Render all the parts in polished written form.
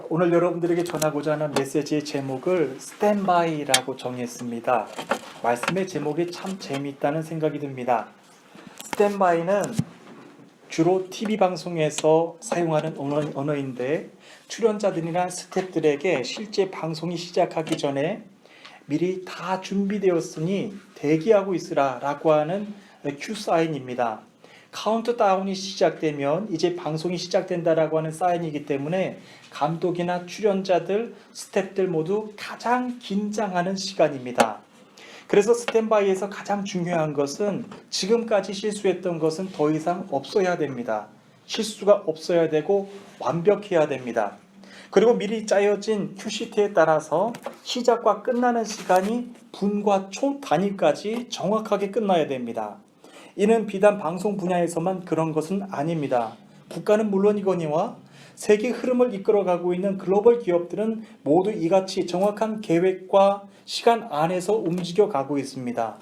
오늘 여러분들에게 전하고자 하는 메시지의 제목을 스탠바이라고 정했습니다. 말씀의 제목이 참 재미있다는 생각이 듭니다. 스탠바이는 주로 TV 방송에서 사용하는 언어인데 출연자들이나 스태프들에게 실제 방송이 시작하기 전에 미리 다 준비되었으니 대기하고 있으라 라고 하는 큐 사인입니다. 카운트다운이 시작되면 이제 방송이 시작된다라고 하는 사인이기 때문에 감독이나 출연자들, 스태프들 모두 가장 긴장하는 시간입니다. 그래서 스탠바이에서 가장 중요한 것은 지금까지 실수했던 것은 더 이상 없어야 됩니다. 실수가 없어야 되고 완벽해야 됩니다. 그리고 미리 짜여진 큐시트에 따라서 시작과 끝나는 시간이 분과 초 단위까지 정확하게 끝나야 됩니다. 이는 비단 방송 분야에서만 그런 것은 아닙니다. 국가는 물론이거니와 세계 흐름을 이끌어가고 있는 글로벌 기업들은 모두 이같이 정확한 계획과 시간 안에서 움직여가고 있습니다.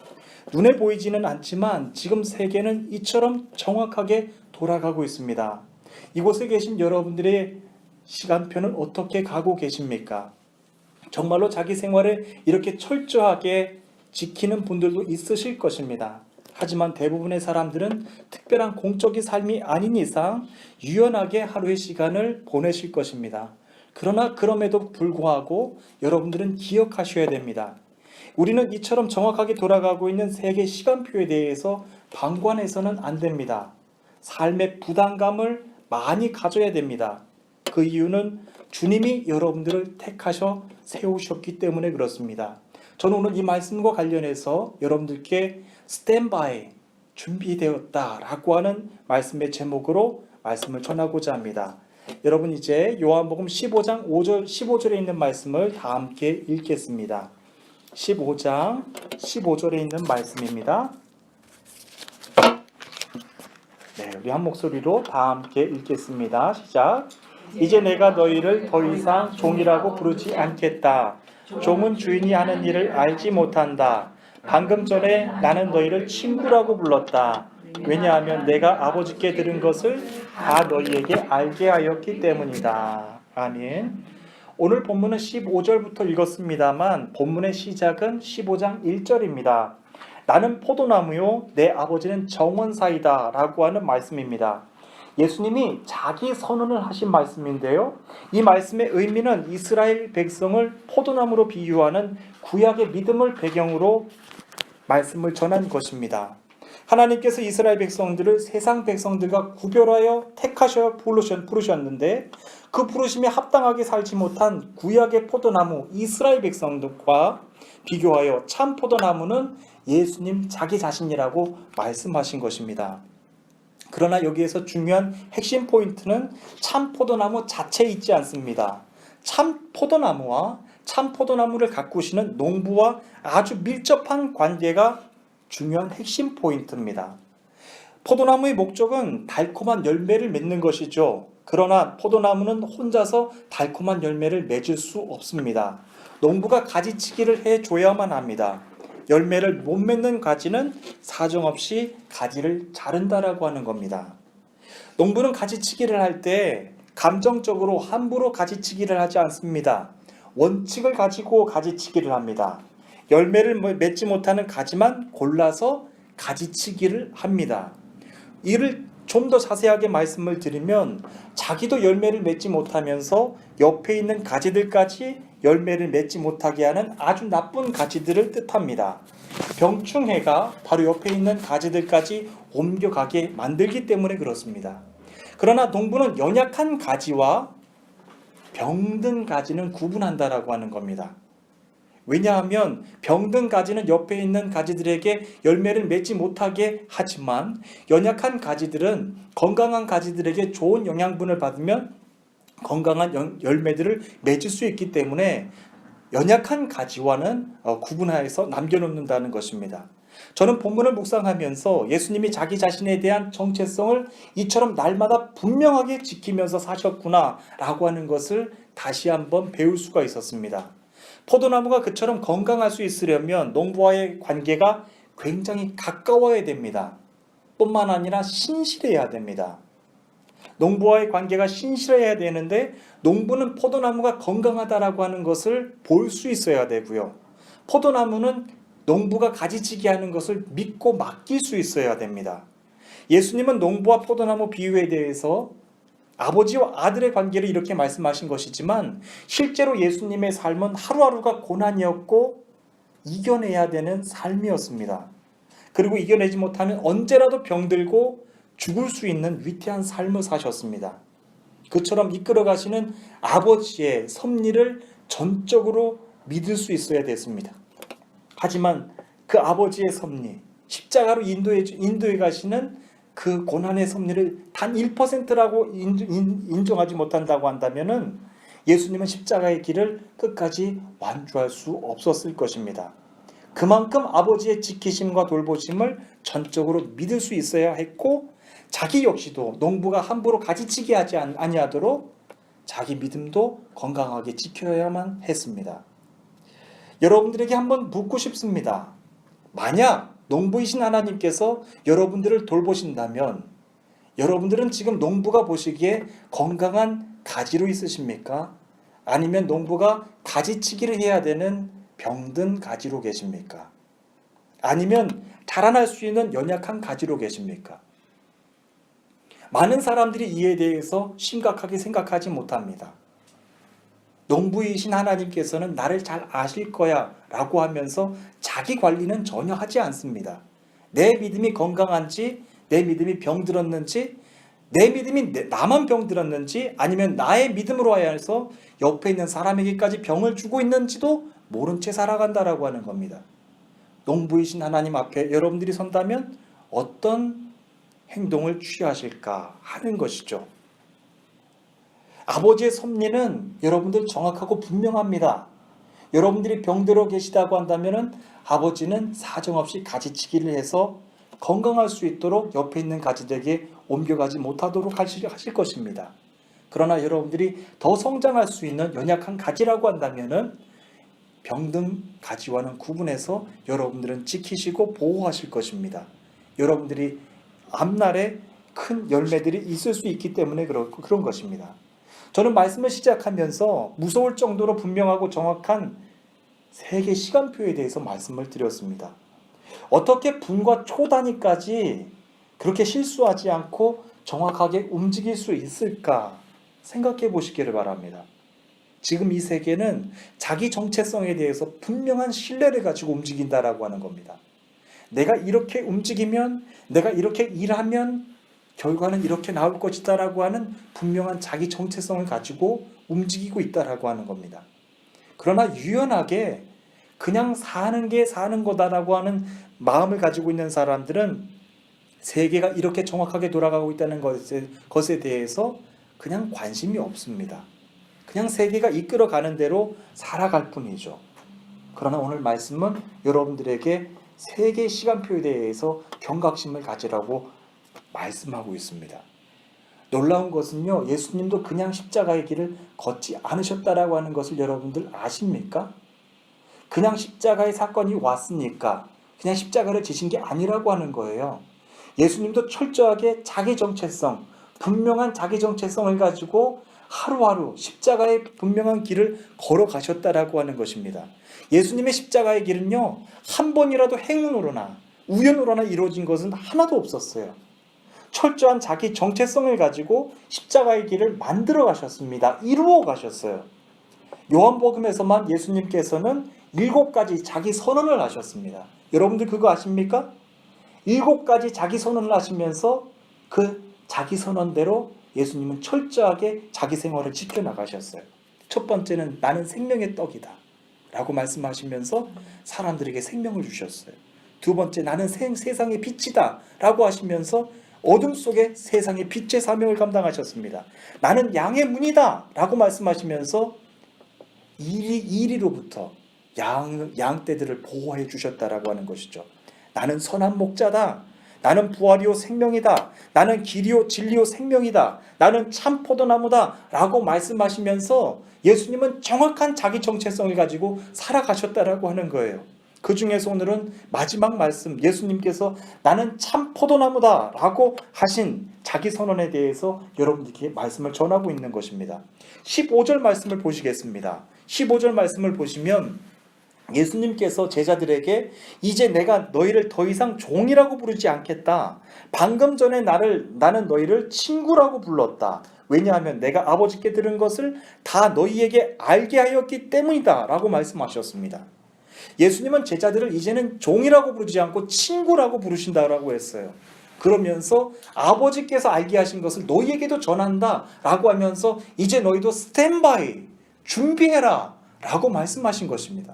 눈에 보이지는 않지만 지금 세계는 이처럼 정확하게 돌아가고 있습니다. 이곳에 계신 여러분들의 시간표는 어떻게 가고 계십니까? 정말로 자기 생활을 이렇게 철저하게 지키는 분들도 있으실 것입니다. 하지만 대부분의 사람들은 특별한 공적인 삶이 아닌 이상 유연하게 하루의 시간을 보내실 것입니다. 그러나 그럼에도 불구하고 여러분들은 기억하셔야 됩니다. 우리는 이처럼 정확하게 돌아가고 있는 세계 시간표에 대해서 방관해서는 안 됩니다. 삶의 부담감을 많이 가져야 됩니다. 그 이유는 주님이 여러분들을 택하셔 세우셨기 때문에 그렇습니다. 저는 오늘 이 말씀과 관련해서 여러분들께 스탠바이, 준비되었다라고 하는 말씀의 제목으로 말씀을 전하고자 합니다. 여러분 이제 요한복음 15장 15절에 있는 말씀을 다 함께 읽겠습니다. 15장 15절에 있는 말씀입니다. 네, 우리 한 목소리로 다 함께 읽겠습니다. 시작. 이제 내가 너희를 더 이상 종이라고 부르지 않겠다. 종은 주인이 하는 일을 알지 못한다. 방금 전에 나는 너희를 친구라고 불렀다. 왜냐하면 내가 아버지께 들은 것을 다 너희에게 알게 하였기 때문이다. 아멘. 오늘 본문은 15절부터 읽었습니다만 본문의 시작은 15장 1절입니다. 나는 포도나무요 내 아버지는 정원사이다 라고 하는 말씀입니다. 예수님이 자기 선언을 하신 말씀인데요. 이 말씀의 의미는 이스라엘 백성을 포도나무로 비유하는 구약의 믿음을 배경으로 말씀을 전한 것입니다. 하나님께서 이스라엘 백성들을 세상 백성들과 구별하여 택하셔 부르셨는데 그 부르심에 합당하게 살지 못한 구약의 포도나무 이스라엘 백성들과 비교하여 참 포도나무는 예수님 자기 자신이라고 말씀하신 것입니다. 그러나 여기에서 중요한 핵심 포인트는 참 포도나무 자체에 있지 않습니다. 참 포도나무와 참 포도나무를 가꾸시는 농부와 아주 밀접한 관계가 중요한 핵심 포인트입니다. 포도나무의 목적은 달콤한 열매를 맺는 것이죠. 그러나 포도나무는 혼자서 달콤한 열매를 맺을 수 없습니다. 농부가 가지치기를 해줘야만 합니다. 열매를 못 맺는 가지는 사정없이 가지를 자른다라고 하는 겁니다. 농부는 가지치기를 할 때 감정적으로 함부로 가지치기를 하지 않습니다. 원칙을 가지고 가지치기를 합니다. 열매를 맺지 못하는 가지만 골라서 가지치기를 합니다. 이를 좀 더 자세하게 말씀을 드리면 자기도 열매를 맺지 못하면서 옆에 있는 가지들까지 열매를 맺지 못하게 하는 아주 나쁜 가지들을 뜻합니다. 병충해가 바로 옆에 있는 가지들까지 옮겨가게 만들기 때문에 그렇습니다. 그러나 농부는 연약한 가지와 병든 가지는 구분한다라고 하는 겁니다. 왜냐하면 병든 가지는 옆에 있는 가지들에게 열매를 맺지 못하게 하지만 연약한 가지들은 건강한 가지들에게 좋은 영양분을 받으면 건강한 열매들을 맺을 수 있기 때문에 연약한 가지와는 구분하여서 남겨놓는다는 것입니다. 저는 본문을 묵상하면서 예수님이 자기 자신에 대한 정체성을 이처럼 날마다 분명하게 지키면서 사셨구나 라고 하는 것을 다시 한번 배울 수가 있었습니다. 포도나무가 그처럼 건강할 수 있으려면 농부와의 관계가 굉장히 가까워야 됩니다. 뿐만 아니라 신실해야 됩니다. 농부와의 관계가 신실해야 되는데 농부는 포도나무가 건강하다라고 하는 것을 볼 수 있어야 되고요. 포도나무는 농부가 가지치기 하는 것을 믿고 맡길 수 있어야 됩니다. 예수님은 농부와 포도나무 비유에 대해서 아버지와 아들의 관계를 이렇게 말씀하신 것이지만 실제로 예수님의 삶은 하루하루가 고난이었고 이겨내야 되는 삶이었습니다. 그리고 이겨내지 못하면 언제라도 병들고 죽을 수 있는 위태한 삶을 사셨습니다. 그처럼 이끌어 가시는 아버지의 섭리를 전적으로 믿을 수 있어야 됐습니다. 하지만 그 아버지의 섭리, 십자가로 인도해 가시는 그 고난의 섭리를 단 1%라고 인정하지 못한다고 한다면 예수님은 십자가의 길을 끝까지 완주할 수 없었을 것입니다. 그만큼 아버지의 지키심과 돌보심을 전적으로 믿을 수 있어야 했고 자기 역시도 농부가 함부로 가지치기 하지 아니하도록 자기 믿음도 건강하게 지켜야만 했습니다. 여러분들에게 한번 묻고 싶습니다. 만약 농부이신 하나님께서 여러분들을 돌보신다면 여러분들은 지금 농부가 보시기에 건강한 가지로 있으십니까? 아니면 농부가 가지치기를 해야 되는 병든 가지로 계십니까? 아니면 자라날 수 있는 연약한 가지로 계십니까? 많은 사람들이 이에 대해서 심각하게 생각하지 못합니다. 농부이신 하나님께서는 나를 잘 아실 거야 라고 하면서 자기 관리는 전혀 하지 않습니다. 내 믿음이 건강한지, 내 믿음이 병들었는지, 내 믿음이 나만 병들었는지, 아니면 나의 믿음으로 하여서 옆에 있는 사람에게까지 병을 주고 있는지도 모른 채 살아간다라고 하는 겁니다. 농부이신 하나님 앞에 여러분들이 선다면 어떤 행동을 취하실까 하는 것이죠. 아버지의 섭리는 여러분들 정확하고 분명합니다. 여러분들이 병들어 계시다고 한다면 아버지는 사정없이 가지치기를 해서 건강할 수 있도록 옆에 있는 가지들에게 옮겨가지 못하도록 하실 것입니다. 그러나 여러분들이 더 성장할 수 있는 연약한 가지라고 한다면 병든 가지와는 구분해서 여러분들은 지키시고 보호하실 것입니다. 여러분들이 앞날에 큰 열매들이 있을 수 있기 때문에 그런 것입니다. 저는 말씀을 시작하면서 무서울 정도로 분명하고 정확한 세계 시간표에 대해서 말씀을 드렸습니다. 어떻게 분과 초 단위까지 그렇게 실수하지 않고 정확하게 움직일 수 있을까 생각해 보시기를 바랍니다. 지금 이 세계는 자기 정체성에 대해서 분명한 신뢰를 가지고 움직인다라고 하는 겁니다. 내가 이렇게 움직이면, 내가 이렇게 일하면 결과는 이렇게 나올 것이다 라고 하는 분명한 자기 정체성을 가지고 움직이고 있다라고 하는 겁니다. 그러나 유연하게 그냥 사는 게 사는 거다라고 하는 마음을 가지고 있는 사람들은 세계가 이렇게 정확하게 돌아가고 있다는 것에 대해서 그냥 관심이 없습니다. 그냥 세계가 이끌어가는 대로 살아갈 뿐이죠. 그러나 오늘 말씀은 여러분들에게 세계 시간표에 대해서 경각심을 가지라고 말씀하고 있습니다. 놀라운 것은요, 예수님도 그냥 십자가의 길을 걷지 않으셨다라고 하는 것을 여러분들 아십니까? 그냥 십자가의 사건이 왔으니까 그냥 십자가를 지신 게 아니라고 하는 거예요. 예수님도 철저하게 자기 정체성, 분명한 자기 정체성을 가지고 하루하루 십자가의 분명한 길을 걸어가셨다라고 하는 것입니다. 예수님의 십자가의 길은요, 한 번이라도 행운으로나 우연으로나 이루어진 것은 하나도 없었어요. 철저한 자기 정체성을 가지고 십자가의 길을 만들어 가셨습니다. 이루어 가셨어요. 요한복음에서만 예수님께서는 7가지 자기 선언을 하셨습니다. 여러분들 그거 아십니까? 7가지 자기 선언을 하시면서 그 자기 선언대로 예수님은 철저하게 자기 생활을 지켜나가셨어요. 첫 번째는 나는 생명의 떡이다 라고 말씀하시면서 사람들에게 생명을 주셨어요. 두 번째, 나는 세상의 빛이다 라고 하시면서 어둠 속에 세상의 빛의 사명을 감당하셨습니다. 나는 양의 문이다 라고 말씀하시면서 이리로부터 양떼들을 보호해 주셨다라고 하는 것이죠. 나는 선한 목자다. 나는 부활이요 생명이다. 나는 길이요 진리요 생명이다. 나는 참 포도나무다 라고 말씀하시면서 예수님은 정확한 자기 정체성을 가지고 살아가셨다라고 하는 거예요. 그 중에서 오늘은 마지막 말씀, 예수님께서 나는 참 포도나무다 라고 하신 자기 선언에 대해서 여러분들께 말씀을 전하고 있는 것입니다. 15절 말씀을 보시겠습니다. 15절 말씀을 보시면 예수님께서 제자들에게 이제 내가 너희를 더 이상 종이라고 부르지 않겠다. 방금 전에 나는 너희를 친구라고 불렀다. 왜냐하면 내가 아버지께 들은 것을 다 너희에게 알게 하였기 때문이다 라고 말씀하셨습니다. 예수님은 제자들을 이제는 종이라고 부르지 않고 친구라고 부르신다라고 했어요. 그러면서 아버지께서 알게 하신 것을 너희에게도 전한다 라고 하면서 이제 너희도 스탠바이, 준비해라 라고 말씀하신 것입니다.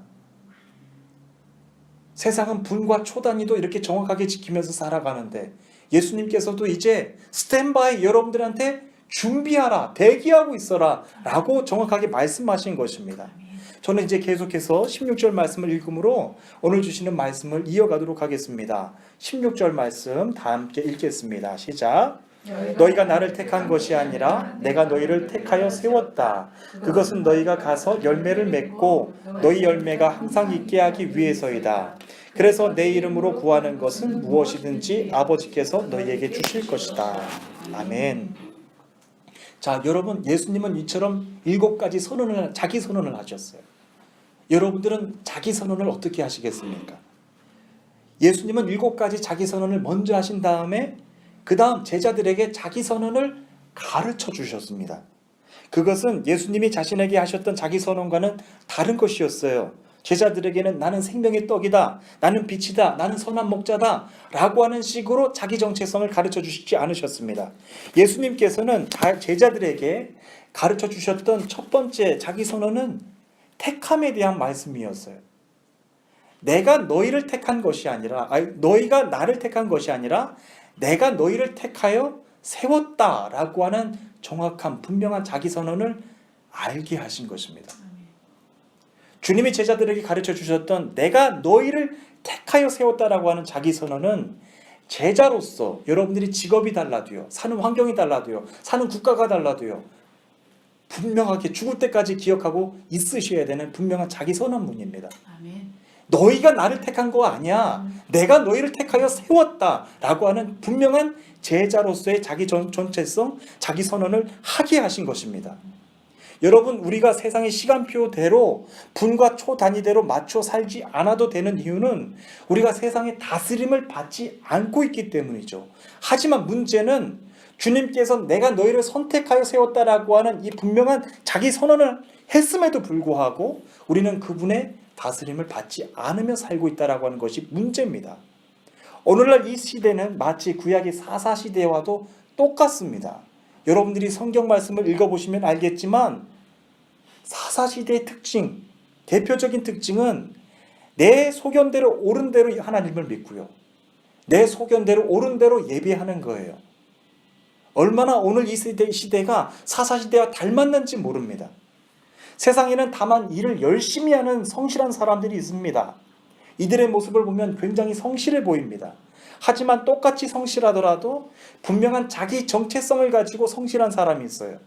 세상은 분과 초단위도 이렇게 정확하게 지키면서 살아가는데 예수님께서도 이제 스탠바이, 여러분들한테 준비하라, 대기하고 있어라 라고 정확하게 말씀하신 것입니다. 저는 이제 계속해서 16절 말씀을 읽음으로 오늘 주시는 말씀을 이어가도록 하겠습니다. 16절 말씀 다 함께 읽겠습니다. 시작. 너희가 나를 택한 것이 아니라 내가 너희를 택하여 세웠다. 그것은 너희가 가서 열매를 맺고 너희 열매가 항상 있게 하기 위해서이다. 그래서 내 이름으로 구하는 것은 무엇이든지 아버지께서 너희에게 주실 것이다. 아멘. 자, 여러분, 예수님은 이처럼 7가지 자기 선언을 하셨어요. 여러분들은 자기 선언을 어떻게 하시겠습니까? 예수님은 7가지 자기 선언을 먼저 하신 다음에 그 다음 제자들에게 자기 선언을 가르쳐 주셨습니다. 그것은 예수님이 자신에게 하셨던 자기 선언과는 다른 것이었어요. 제자들에게는 나는 생명의 떡이다, 나는 빛이다, 나는 선한 목자다 라고 하는 식으로 자기 정체성을 가르쳐 주시지 않으셨습니다. 예수님께서는 제자들에게 가르쳐 주셨던 첫 번째 자기 선언은 택함에 대한 말씀이었어요. 내가 너희를 택한 것이 아니라, 너희가 나를 택한 것이 아니라 내가 너희를 택하여 세웠다라고 하는 정확한 분명한 자기 선언을 알게 하신 것입니다. 주님이 제자들에게 가르쳐 주셨던 내가 너희를 택하여 세웠다라고 하는 자기 선언은 제자로서 여러분들이 직업이 달라도요, 사는 환경이 달라도요, 사는 국가가 달라도요, 분명하게 죽을 때까지 기억하고 있으셔야 되는 분명한 자기 선언문입니다. 아멘. 너희가 나를 택한 거 아니야. 내가 너희를 택하여 세웠다라고 하는 분명한 제자로서의 자기 정체성, 자기 선언을 하게 하신 것입니다. 여러분, 우리가 세상의 시간표대로 분과 초 단위대로 맞춰 살지 않아도 되는 이유는 우리가 세상의 다스림을 받지 않고 있기 때문이죠. 하지만 문제는 주님께서 내가 너희를 선택하여 세웠다라고 하는 이 분명한 자기 선언을 했음에도 불구하고 우리는 그분의 다스림을 받지 않으며 살고 있다라고 하는 것이 문제입니다. 오늘날 이 시대는 마치 구약의 사사시대와도 똑같습니다. 여러분들이 성경 말씀을 읽어보시면 알겠지만 사사시대의 특징, 대표적인 특징은 내 소견대로 옳은 대로 하나님을 믿고요, 내 소견대로 옳은 대로 예배하는 거예요. 얼마나 오늘 이 시대가 사사시대와 닮았는지 모릅니다. 세상에는 다만 일을 열심히 하는 성실한 사람들이 있습니다. 이들의 모습을 보면 굉장히 성실해 보입니다. 하지만 똑같이 성실하더라도 분명한 자기 정체성을 가지고 성실한 사람이 있어요.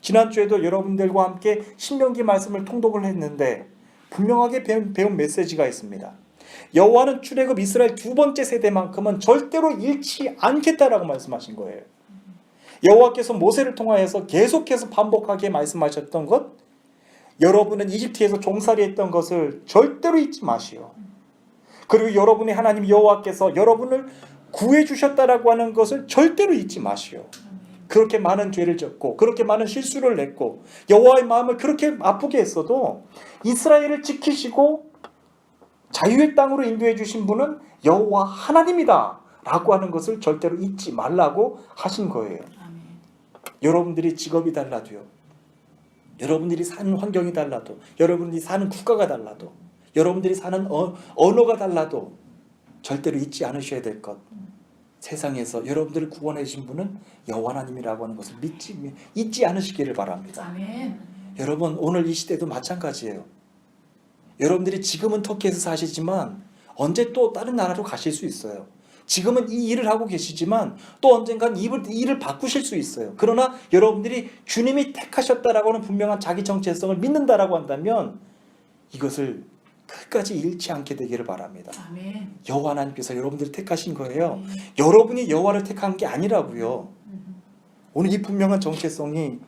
지난주에도 여러분들과 함께 신명기 말씀을 통독을 했는데 분명하게 배운 메시지가 있습니다. 여호와는 출애굽 이스라엘 두 번째 세대만큼은 절대로 잃지 않겠다라고 말씀하신 거예요. 여호와께서 모세를 통하여서 계속해서 반복하게 말씀하셨던 것, 여러분은 이집트에서 종살이 했던 것을 절대로 잊지 마시오. 그리고 여러분의 하나님 여호와께서 여러분을 구해주셨다라고 하는 것을 절대로 잊지 마시오. 그렇게 많은 죄를 졌고 그렇게 많은 실수를 냈고 여호와의 마음을 그렇게 아프게 했어도 이스라엘을 지키시고 자유의 땅으로 인도해 주신 분은 여호와 하나님이다 라고 하는 것을 절대로 잊지 말라고 하신 거예요. 아멘. 여러분들이 직업이 달라도요, 여러분들이 사는 환경이 달라도, 여러분들이 사는 국가가 달라도, 여러분들이 사는 언어가 달라도 절대로 잊지 않으셔야 될 것, 세상에서 여러분들을 구원해 주신 분은 여호와 하나님이라고 하는 것을 잊지 않으시기를 바랍니다. 아멘. 여러분, 오늘 이 시대도 마찬가지예요. 여러분들이 지금은 터키에서 사시지만 언제 또 다른 나라로 가실 수 있어요. 지금은 이 일을 하고 계시지만 또 언젠간 이 일을 바꾸실 수 있어요. 그러나 여러분들이 주님이 택하셨다라고 하는 분명한 자기 정체성을 믿는다라고 한다면 이것을 끝까지 잃지 않게 되기를 바랍니다. 아멘. 여호와 하나님께서 여러분들을 택하신 거예요. 여러분이 여호와를 택한 게 아니라고요. 오늘 이 분명한 정체성이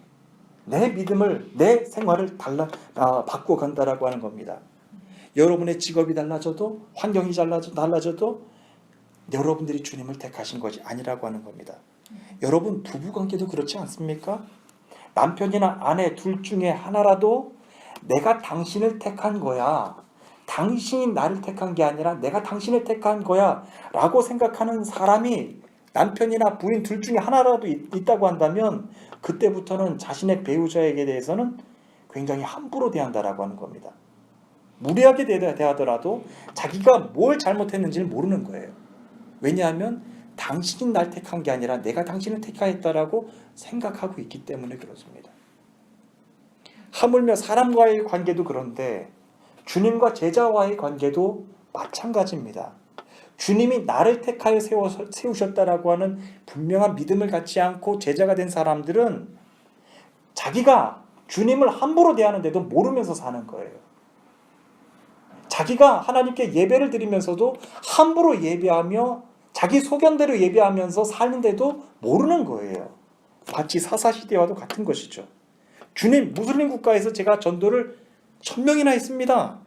내 믿음을, 내 생활을 바꾸어 간다라고 하는 겁니다. 여러분의 직업이 달라져도, 환경이 달라져도 여러분들이 주님을 택하신 것이 아니라고 하는 겁니다. 여러분 부부관계도 그렇지 않습니까? 남편이나 아내 둘 중에 하나라도 내가 당신을 택한 거야, 당신이 나를 택한 게 아니라 내가 당신을 택한 거야 라고 생각하는 사람이 남편이나 부인 둘 중에 하나라도 있다고 한다면 그때부터는 자신의 배우자에게 대해서는 굉장히 함부로 대한다라고 하는 겁니다. 무례하게 대하더라도 자기가 뭘 잘못했는지를 모르는 거예요. 왜냐하면 당신이 날 택한 게 아니라 내가 당신을 택하였다라고 생각하고 있기 때문에 그렇습니다. 하물며 사람과의 관계도 그런데 주님과 제자와의 관계도 마찬가지입니다. 주님이 나를 택하여 세우셨다라고 하는 분명한 믿음을 갖지 않고 제자가 된 사람들은 자기가 주님을 함부로 대하는데도 모르면서 사는 거예요. 자기가 하나님께 예배를 드리면서도 함부로 예배하며 자기 소견대로 예배하면서 사는데도 모르는 거예요. 마치 사사시대와도 같은 것이죠. 주님, 무슬림 국가에서 제가 전도를 1000명이나 했습니다.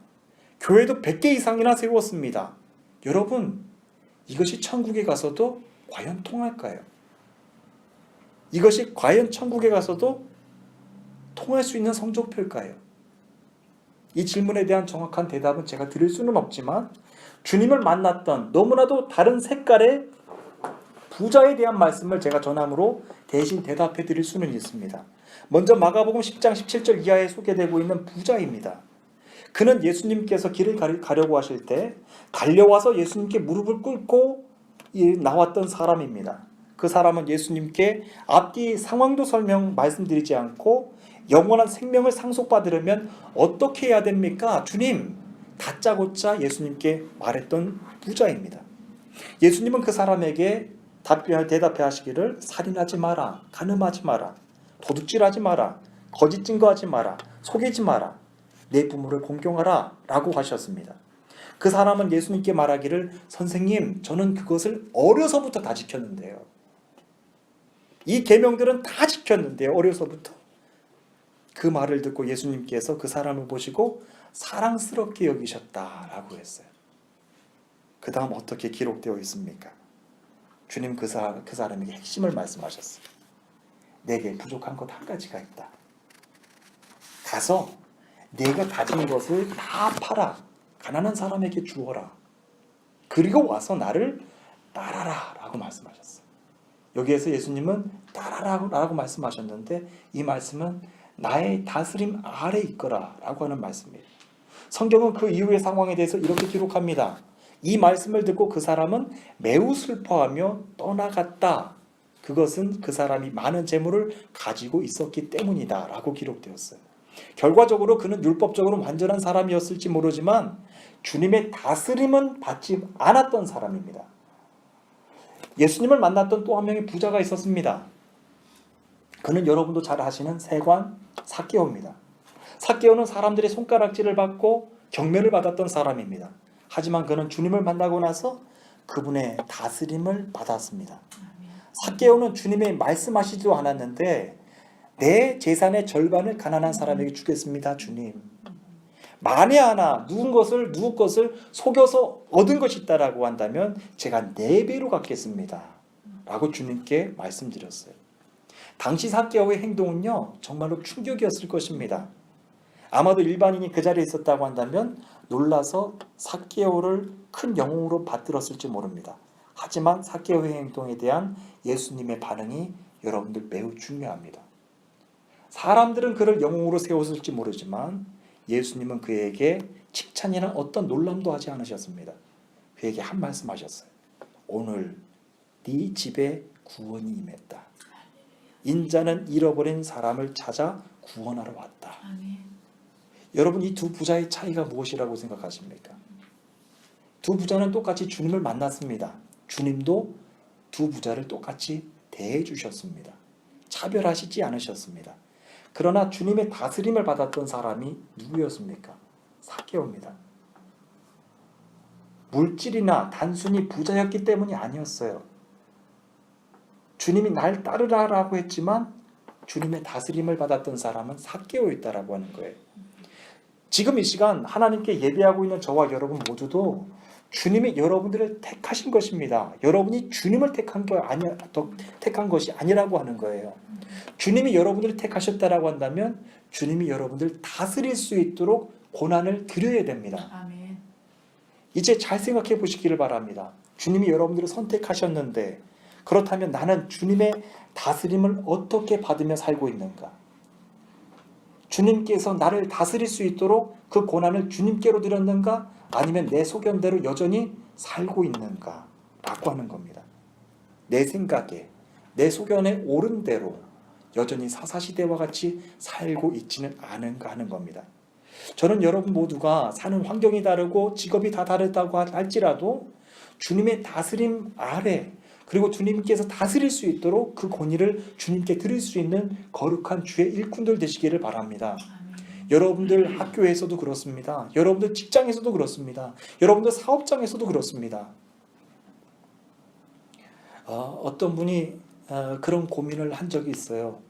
교회도 100개 이상이나 세웠습니다. 여러분, 이것이 천국에 가서도 과연 통할까요? 이것이 과연 천국에 가서도 통할 수 있는 성적표일까요? 이 질문에 대한 정확한 대답은 제가 드릴 수는 없지만 주님을 만났던 너무나도 다른 색깔의 부자에 대한 말씀을 제가 전함으로 대신 대답해 드릴 수는 있습니다. 먼저 마가복음 10장 17절 이하에 소개되고 있는 부자입니다. 그는 예수님께서 길을 가려고 하실 때 달려와서 예수님께 무릎을 꿇고 나왔던 사람입니다. 그 사람은 예수님께 앞뒤 상황도 말씀드리지 않고 영원한 생명을 상속받으려면 어떻게 해야 됩니까? 주님, 다짜고짜 예수님께 말했던 부자입니다. 예수님은 그 사람에게 대답해 하시기를 살인하지 마라, 간음하지 마라, 도둑질하지 마라, 거짓 증거하지 마라, 속이지 마라, 내 부모를 공경하라 라고 하셨습니다. 그 사람은 예수님께 말하기를 선생님, 저는 그것을 어려서부터 다 지켰는데요. 이 계명들은 다 지켰는데요. 어려서부터. 그 말을 듣고 예수님께서 그 사람을 보시고 사랑스럽게 여기셨다라고 했어요. 그 다음 어떻게 기록되어 있습니까? 주님 그 사람에게 핵심을 말씀하셨어요. 내게 부족한 것 한 가지가 있다. 가서 내가 가진 것을 다 팔아 가난한 사람에게 주어라. 그리고 와서 나를 따라라 라고 말씀하셨어요. 여기에서 예수님은 따라라 라고 말씀하셨는데 이 말씀은 나의 다스림 아래 있거라 라고 하는 말씀이에요. 성경은 그 이후의 상황에 대해서 이렇게 기록합니다. 이 말씀을 듣고 그 사람은 매우 슬퍼하며 떠나갔다. 그것은 그 사람이 많은 재물을 가지고 있었기 때문이다 라고 기록되었어요. 결과적으로 그는 율법적으로 완전한 사람이었을지 모르지만 주님의 다스림은 받지 않았던 사람입니다. 예수님을 만났던 또 한 명의 부자가 있었습니다. 그는 여러분도 잘 아시는 세관 삭개오입니다. 삭개오는 사람들의 손가락질을 받고 경멸을 받았던 사람입니다. 하지만 그는 주님을 만나고 나서 그분의 다스림을 받았습니다. 삭개오는 주님이 말씀하시지도 않았는데 내 재산의 절반을 가난한 사람에게 주겠습니다, 주님. 만에 하나 누구 것을 속여서 얻은 것이 있다라고 한다면 제가 4배로 갚겠습니다 라고 주님께 말씀드렸어요. 당시 삭개오의 행동은요 정말로 충격이었을 것입니다. 아마도 일반인이 그 자리에 있었다고 한다면 놀라서 삭개오를 큰 영웅으로 받들었을지 모릅니다. 하지만 삭개오의 행동에 대한 예수님의 반응이 여러분들 매우 중요합니다. 사람들은 그를 영웅으로 세웠을지 모르지만 예수님은 그에게 칭찬이나 어떤 놀람도 하지 않으셨습니다. 그에게 한 말씀 하셨어요. 오늘 네 집에 구원이 임했다. 인자는 잃어버린 사람을 찾아 구원하러 왔다. 아멘. 여러분 이 두 부자의 차이가 무엇이라고 생각하십니까? 두 부자는 똑같이 주님을 만났습니다. 주님도 두 부자를 똑같이 대해 주셨습니다. 차별하시지 않으셨습니다. 그러나 주님의 다스림을 받았던 사람이 누구였습니까? 삭개오입니다. 물질이나 단순히 부자였기 때문이 아니었어요. 주님이 날 따르라라고 했지만 주님의 다스림을 받았던 사람은 삭개오였다라고 하는 거예요. 지금 이 시간 하나님께 예배하고 있는 저와 여러분 모두도 주님이 여러분들을 택하신 것입니다. 여러분이 주님을 택한 것이 아니라고 하는 거예요. 주님이 여러분들을 택하셨다라고 한다면 주님이 여러분들을 다스릴 수 있도록 고난을 드려야 됩니다. 아멘. 이제 잘 생각해 보시기를 바랍니다. 주님이 여러분들을 선택하셨는데 그렇다면 나는 주님의 다스림을 어떻게 받으며 살고 있는가? 주님께서 나를 다스릴 수 있도록 그 고난을 주님께로 드렸는가? 아니면 내 소견대로 여전히 살고 있는가? 라고 하는 겁니다. 내 생각에, 내 소견에 옳은 대로 여전히 사사시대와 같이 살고 있지는 않은가 하는 겁니다. 저는 여러분 모두가 사는 환경이 다르고 직업이 다 다르다고 할지라도 주님의 다스림 아래, 그리고 주님께서 다스릴 수 있도록 그 권위를 주님께 드릴 수 있는 거룩한 주의 일꾼들 되시기를 바랍니다. 여러분들 학교에서도 그렇습니다. 여러분들 직장에서도 그렇습니다. 여러분들 사업장에서도 그렇습니다. 어떤 분이 그런 고민을 한 적이 있어요.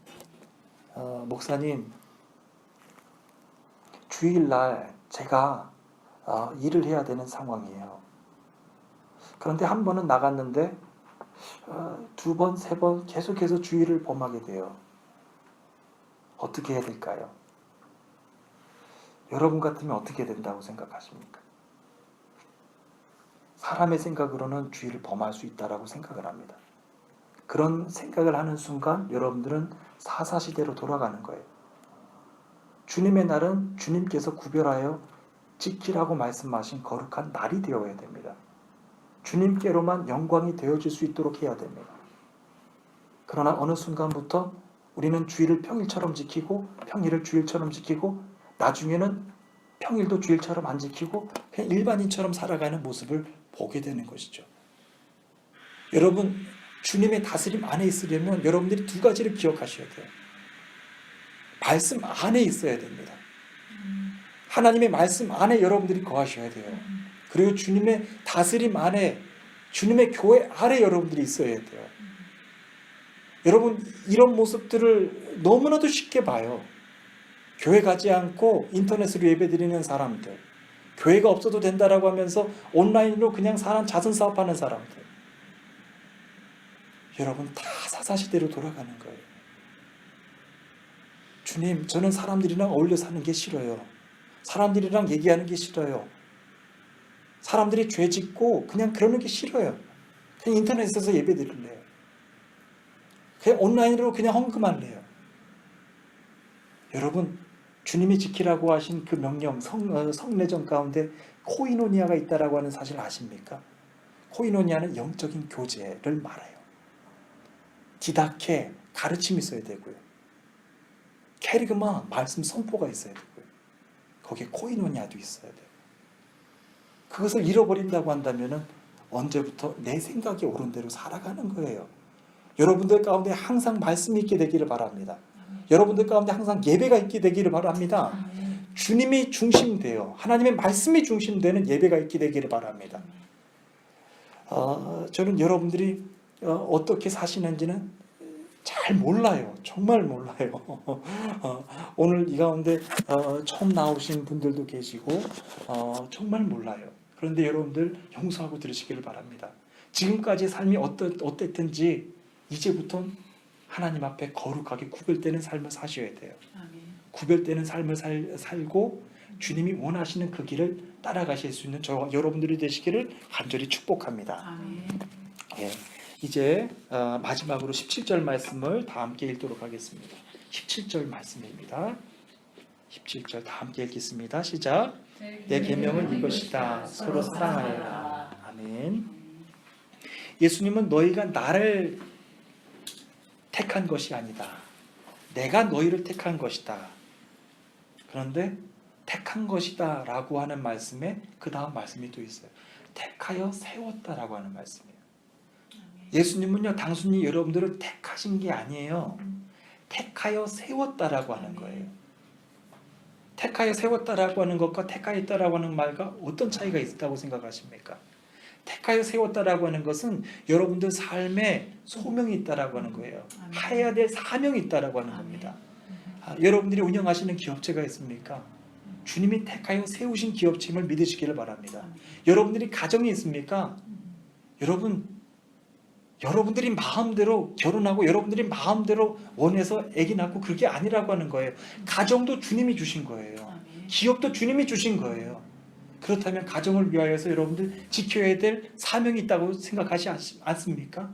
목사님, 주일날 제가 일을 해야 되는 상황이에요. 그런데 한 번은 나갔는데 두 번, 세 번 계속해서 주일을 범하게 돼요. 어떻게 해야 될까요? 여러분 같으면 어떻게 된다고 생각하십니까? 사람의 생각으로는 주일을 범할 수 있다라고 생각을 합니다. 그런 생각을 하는 순간 여러분들은 사사시대로 돌아가는 거예요. 주님의 날은 주님께서 구별하여 지키라고 말씀하신 거룩한 날이 되어야 됩니다. 주님께로만 영광이 되어질 수 있도록 해야 됩니다. 그러나 어느 순간부터 우리는 주일을 평일처럼 지키고 평일을 주일처럼 지키고 나중에는 평일도 주일처럼 안 지키고 그냥 일반인처럼 살아가는 모습을 보게 되는 것이죠. 여러분, 주님의 다스림 안에 있으려면 여러분들이 두 가지를 기억하셔야 돼요. 말씀 안에 있어야 됩니다. 하나님의 말씀 안에 여러분들이 거하셔야 돼요. 그리고 주님의 다스림 안에, 주님의 교회 아래 여러분들이 있어야 돼요. 여러분, 이런 모습들을 너무나도 쉽게 봐요. 교회 가지 않고 인터넷으로 예배드리는 사람들, 교회가 없어도 된다라고 하면서 온라인으로 그냥 자선 사업하는 사람들, 여러분 다 사사시대로 돌아가는 거예요. 주님, 저는 사람들이랑 어울려 사는 게 싫어요. 사람들이랑 얘기하는 게 싫어요. 사람들이 죄 짓고 그냥 그러는 게 싫어요. 그냥 인터넷에서 예배 드릴래요. 그냥 온라인으로 그냥 헌금할래요. 여러분, 주님이 지키라고 하신 그 명령, 성례전 가운데 코이노니아가 있다라고 하는 사실 아십니까? 코이노니아는 영적인 교제를 말해요. 디다케, 가르침이 있어야 되고요. 캐리그마, 말씀 선포가 있어야 되고요. 거기에 코이노니아도 있어야 돼요. 그것을 잃어버린다고 한다면 언제부터 내 생각이 옳은 대로 살아가는 거예요. 여러분들 가운데 항상 말씀이 있게 되기를 바랍니다. 여러분들 가운데 항상 예배가 있게 되기를 바랍니다. 주님이 중심되어 하나님의 말씀이 중심되는 예배가 있게 되기를 바랍니다. 저는 여러분들이 어떻게 사시는지는 잘 몰라요. 정말 몰라요. 오늘 이 가운데 처음 나오신 분들도 계시고 정말 몰라요. 그런데 여러분들 용서하고 들으시기를 바랍니다. 지금까지 삶이 어땠든지 이제부터 하나님 앞에 거룩하게 구별되는 삶을 사셔야 돼요. 아멘. 구별되는 삶을 살고 주님이 원하시는 그 길을 따라가실 수 있는 저와 여러분들이 되시기를 간절히 축복합니다. 아멘. 예, 이제 마지막으로 17절 말씀을 다 함께 읽도록 하겠습니다. 17절 말씀입니다. 17절 다 함께 읽겠습니다. 시작. 내 계명은 이것이다. 서로 사랑하여라. 아멘. 예수님은 너희가 나를 택한 것이 아니다. 내가 너희를 택한 것이다. 그런데 택한 것이다 라고 하는 말씀에 그 다음 말씀이 또 있어요. 택하여 세웠다라고 하는 말씀이에요. 예수님은요, 단순히 여러분들을 택하신 게 아니에요. 택하여 세웠다라고 하는 거예요. 택하여 세웠다라고 하는 것과 택하였다라고 하는 말과 어떤 차이가 있다고 생각하십니까? 택하여 세웠다라고 하는 것은 여러분들 삶에 소명이 있다라고 하는 거예요. 해야 될 사명이 있다라고 하는 겁니다. 여러분들이 운영하시는 기업체가 있습니까? 주님이 택하여 세우신 기업체임을 믿으시기를 바랍니다. 여러분들이 가정이 있습니까? 여러분들이 마음대로 결혼하고 여러분들이 마음대로 원해서 아기 낳고 그게 아니라고 하는 거예요. 가정도 주님이 주신 거예요. 기업도 주님이 주신 거예요. 그렇다면 가정을 위하여서 여러분들 지켜야 될 사명이 있다고 생각하지 않습니까?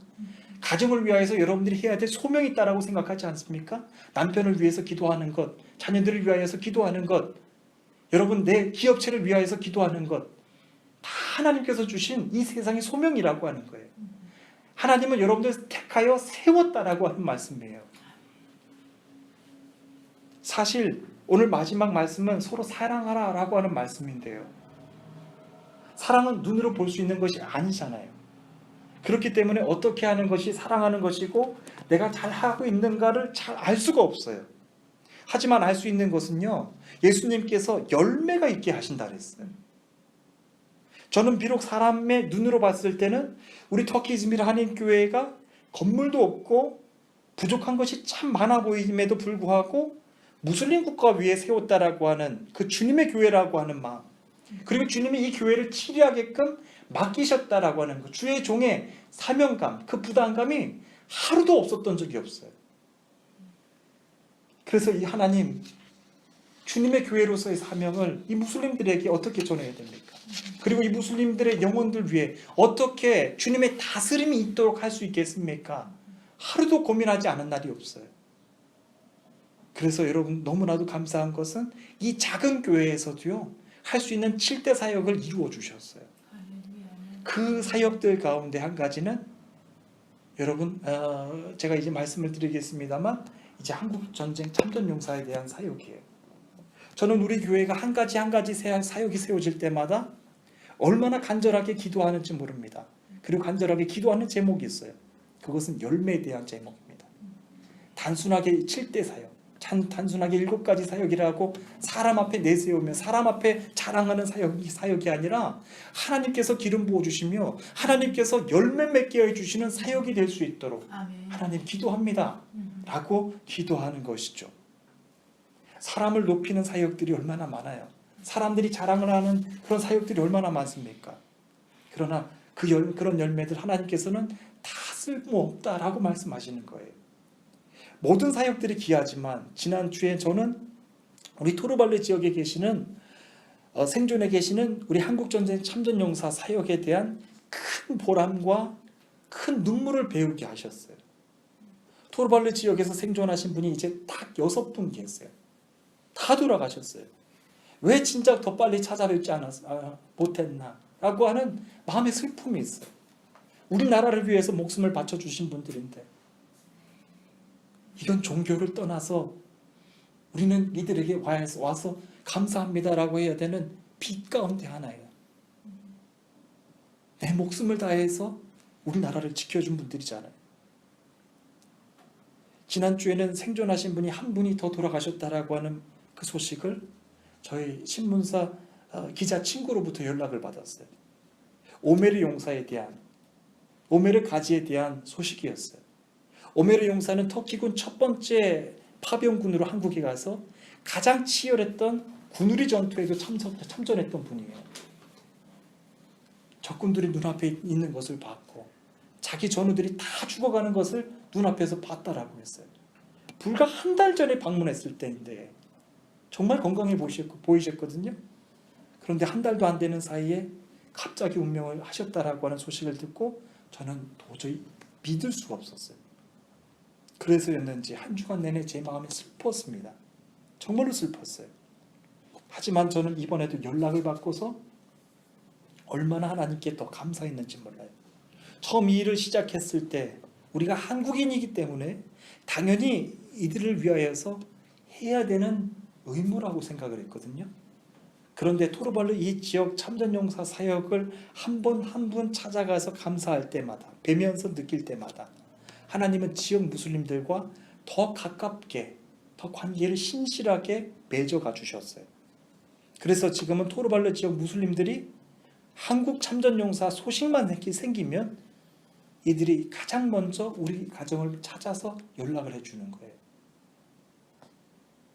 가정을 위하여서 여러분들이 해야 될 소명이 있다고 생각하지 않습니까? 남편을 위해서 기도하는 것, 자녀들을 위하여서 기도하는 것, 여러분 내 기업체를 위하여서 기도하는 것, 다 하나님께서 주신 이 세상의 소명이라고 하는 거예요. 하나님은 여러분들 택하여 세웠다라고 하는 말씀이에요. 사실 오늘 마지막 말씀은 서로 사랑하라라고 하는 말씀인데요. 사랑은 눈으로 볼 수 있는 것이 아니잖아요. 그렇기 때문에 어떻게 하는 것이 사랑하는 것이고 내가 잘하고 있는가를 잘 알 수가 없어요. 하지만 알 수 있는 것은요, 예수님께서 열매가 있게 하신다 그랬어요. 저는 비록 사람의 눈으로 봤을 때는 우리 터키 이즈미르 한인교회가 건물도 없고 부족한 것이 참 많아 보임에도 불구하고 무슬림 국가 위에 세웠다라고 하는 그 주님의 교회라고 하는 마음, 그리고 주님이 이 교회를 치리하게끔 맡기셨다라고 하는 것, 주의 종의 사명감, 그 부담감이 하루도 없었던 적이 없어요. 그래서 이 하나님, 주님의 교회로서의 사명을 이 무슬림들에게 어떻게 전해야 됩니까? 그리고 이 무슬림들의 영혼들 위해 어떻게 주님의 다스림이 있도록 할 수 있겠습니까? 하루도 고민하지 않은 날이 없어요. 그래서 여러분 너무나도 감사한 것은 이 작은 교회에서도요, 할 수 있는 7대 사역을 이루어 주셨어요. 그 사역들 가운데 한 가지는 여러분 제가 이제 말씀을 드리겠습니다만 이제 한국전쟁 참전용사에 대한 사역이에요. 저는 우리 교회가 한 가지 한 가지 사역이 세워질 때마다 얼마나 간절하게 기도하는지 모릅니다. 그리고 간절하게 기도하는 제목이 있어요. 그것은 열매에 대한 제목입니다. 단순하게 7대 사역, 단순하게 7가지 사역이라고 사람 앞에 내세우며 사람 앞에 자랑하는 사역이 아니라 하나님께서 기름 부어주시며 하나님께서 열매 맺게 해주시는 사역이 될 수 있도록 하나님 기도합니다 라고 기도하는 것이죠. 사람을 높이는 사역들이 얼마나 많아요. 사람들이 자랑을 하는 그런 사역들이 얼마나 많습니까? 그러나 그런 열매들 하나님께서는 다 쓸모없다라고 말씀하시는 거예요. 모든 사역들이 귀하지만 지난주에 저는 우리 토르발레 지역에 계시는 생존에 계시는 우리 한국전쟁 참전용사 사역에 대한 큰 보람과 큰 눈물을 배우게 하셨어요. 토르발레 지역에서 생존하신 분이 이제 딱 6분 계세요. 다 돌아가셨어요. 왜 진작 더 빨리 찾아뵙지 못했나 라고 하는 마음의 슬픔이 있어요. 우리나라를 위해서 목숨을 바쳐주신 분들인데 이런 종교를 떠나서 우리는 이들에게 와서 감사합니다라고 해야 되는 빛 가운데 하나예요. 내 목숨을 다해서 우리나라를 지켜준 분들이잖아요. 지난주에는 생존하신 분이 한 분이 더 돌아가셨다라고 하는 그 소식을 저희 신문사 기자 친구로부터 연락을 받았어요. 오메르 용사에 대한, 오메르 가지에 대한 소식이었어요. 오메르 용사는 터키군 첫 번째 파병군으로 한국에 가서 가장 치열했던 군우리 전투에도 참전했던 분이에요. 적군들이 눈앞에 있는 것을 봤고 자기 전우들이 다 죽어가는 것을 눈앞에서 봤다라고 했어요. 불과 한 달 전에 방문했을 때인데 정말 건강해 보이셨거든요. 그런데 한 달도 안 되는 사이에 갑자기 운명을 하셨다라고 하는 소식을 듣고 저는 도저히 믿을 수가 없었어요. 그래서였는지 한 주간 내내 제 마음이 슬펐습니다. 정말로 슬펐어요. 하지만 저는 이번에도 연락을 받고서 얼마나 하나님께 더 감사했는지 몰라요. 처음 이 일을 시작했을 때 우리가 한국인이기 때문에 당연히 이들을 위하여서 해야 되는 의무라고 생각을 했거든요. 그런데 토르발루 이 지역 참전용사 사역을 한 번 한 번 찾아가서 감사할 때마다, 뵈면서 느낄 때마다 하나님은 지역 무슬림들과 더 가깝게, 더 관계를 신실하게 맺어가 주셨어요. 그래서 지금은 토르발루 지역 무슬림들이 한국 참전용사 소식만 생기면 이들이 가장 먼저 우리 가정을 찾아서 연락을 해주는 거예요.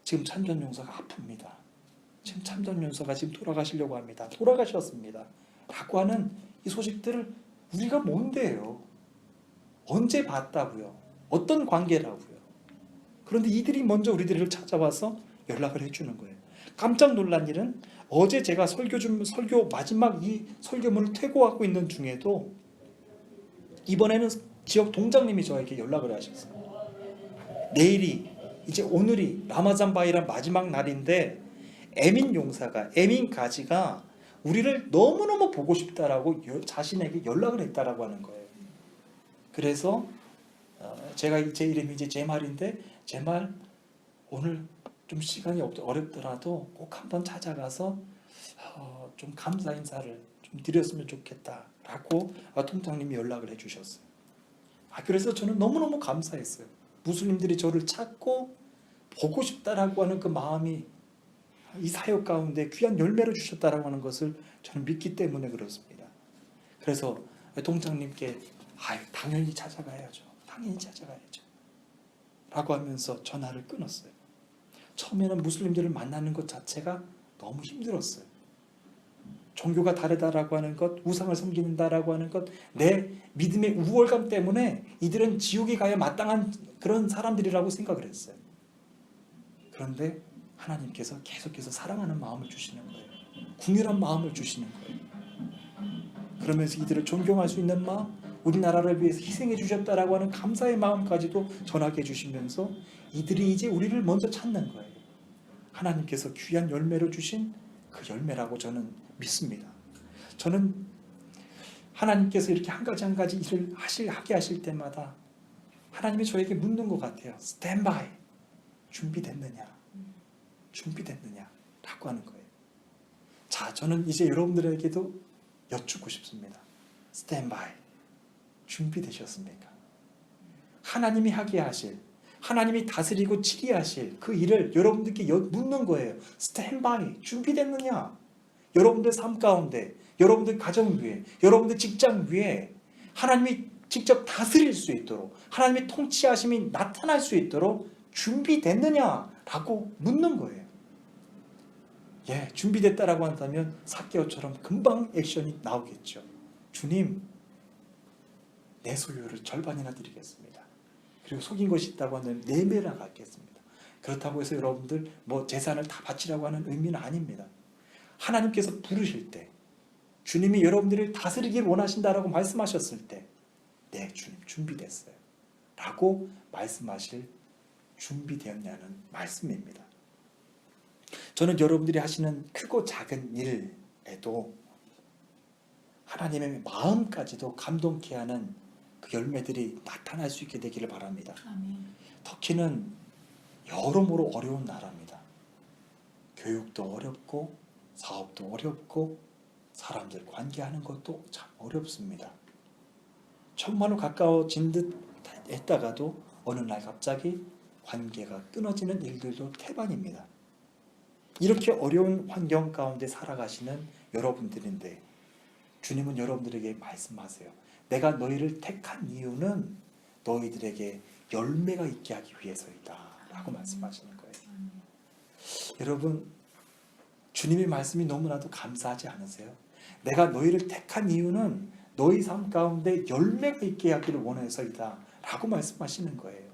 지금 참전용사가 아픕니다. 지금 참전용사가 지금 돌아가시려고 합니다. 돌아가셨습니다. 라고 하는 이 소식들을 우리가 뭔데요? 언제 봤다고요? 어떤 관계라고요? 그런데 이들이 먼저 우리들을 찾아와서 연락을 해주는 거예요. 깜짝 놀란 일은 어제 제가 설교 마지막 이 설교문을 퇴고하고 있는 중에도 이번에는 지역 동장님이 저에게 연락을 하셨어요. 내일이 이제 오늘이 라마잔 바이란 마지막 날인데 에민 용사가 에민 가지가 우리를 너무너무 보고 싶다라고 자신에게 연락을 했다라고 하는 거예요. 그래서 제가 제 이름이 이제 제말인데 제말 오늘 좀 시간이 어렵더라도 꼭 한번 찾아가서 좀 감사 인사를 좀 드렸으면 좋겠다라고 통장님이 연락을 해주셨어요. 그래서 저는 너무너무 감사했어요. 무슬림들이 저를 찾고 보고 싶다라고 하는 그 마음이 이 사역 가운데 귀한 열매를 주셨다라고 하는 것을 저는 믿기 때문에 그렇습니다. 그래서 동장님께 당연히 찾아가야죠. 당연히 찾아가야죠. 라고 하면서 전화를 끊었어요. 처음에는 무슬림들을 만나는 것 자체가 너무 힘들었어요. 종교가 다르다라고 하는 것, 우상을 섬긴다라고 하는 것, 내 믿음의 우월감 때문에 이들은 지옥에 가야 마땅한 그런 사람들이라고 생각을 했어요. 그런데 하나님께서 계속해서 사랑하는 마음을 주시는 거예요. 궁휼한 마음을 주시는 거예요. 그러면서 이들을 존경할 수 있는 마음, 우리나라를 위해서 희생해 주셨다라고 하는 감사의 마음까지도 전하게 해주시면서 이들이 이제 우리를 먼저 찾는 거예요. 하나님께서 귀한 열매를 주신 그 열매라고 저는 믿습니다. 저는 하나님께서 이렇게 한 가지 한 가지 일을 하게 하실 때마다 하나님이 저에게 묻는 것 같아요. 스탠바이, 준비됐느냐? 준비됐느냐? 라고 하는 거예요. 자, 저는 이제 여러분들에게도 여쭙고 싶습니다. 스탠바이, 준비되셨습니까? 하나님이 하게 하실, 하나님이 다스리고 치리하실 그 일을 여러분들께 묻는 거예요. 스탠바이, 준비됐느냐? 여러분들 삶 가운데, 여러분들 가정 위에, 여러분들 직장 위에 하나님이 직접 다스릴 수 있도록, 하나님의 통치하심이 나타날 수 있도록 준비됐느냐라고 묻는 거예요. 예, 준비됐다라고 한다면 삭개오처럼 금방 액션이 나오겠죠. 주님, 내 소유를 절반이나 드리겠습니다. 그리고 속인 것이 있다고 하면 4배나 갚겠습니다. 그렇다고 해서 여러분들 재산을 다 바치라고 하는 의미는 아닙니다. 하나님께서 부르실 때, 주님이 여러분들을 다스리길 원하신다라고 말씀하셨을 때, 네, 주님 준비됐어요 라고 말씀하실 준비되었냐는 말씀입니다. 저는 여러분들이 하시는 크고 작은 일에도 하나님의 마음까지도 감동케 하는 그 열매들이 나타날 수 있게 되기를 바랍니다. 아멘. 터키는 여러모로 어려운 나라입니다. 교육도 어렵고 사업도 어렵고 사람들 관계하는 것도 참 어렵습니다. 정말로 가까워진 듯 했다가도 어느 날 갑자기 관계가 끊어지는 일들도 태반입니다. 이렇게 어려운 환경 가운데 살아가시는 여러분들인데 주님은 여러분들에게 말씀하세요. 내가 너희를 택한 이유는 너희들에게 열매가 있게 하기 위해서이다 라고 말씀하시는 거예요. 여러분, 주님의 말씀이 너무나도 감사하지 않으세요? 내가 너희를 택한 이유는 너희 삶 가운데 열매가 있게 하기를 원해서이다 라고 말씀하시는 거예요.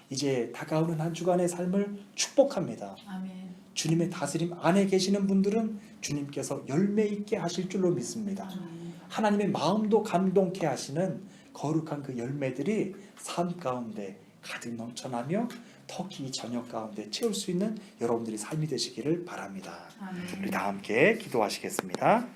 이제 다가오는 한 주간의 삶을 축복합니다. 아멘. 주님의 다스림 안에 계시는 분들은 주님께서 열매 있게 하실 줄로 믿습니다. 하나님의 마음도 감동케 하시는 거룩한 그 열매들이 삶 가운데 가득 넘쳐나며 터키 저녁 가운데 채울 수 있는 여러분들의 삶이 되시기를 바랍니다. 아멘. 우리 다 함께 기도하시겠습니다.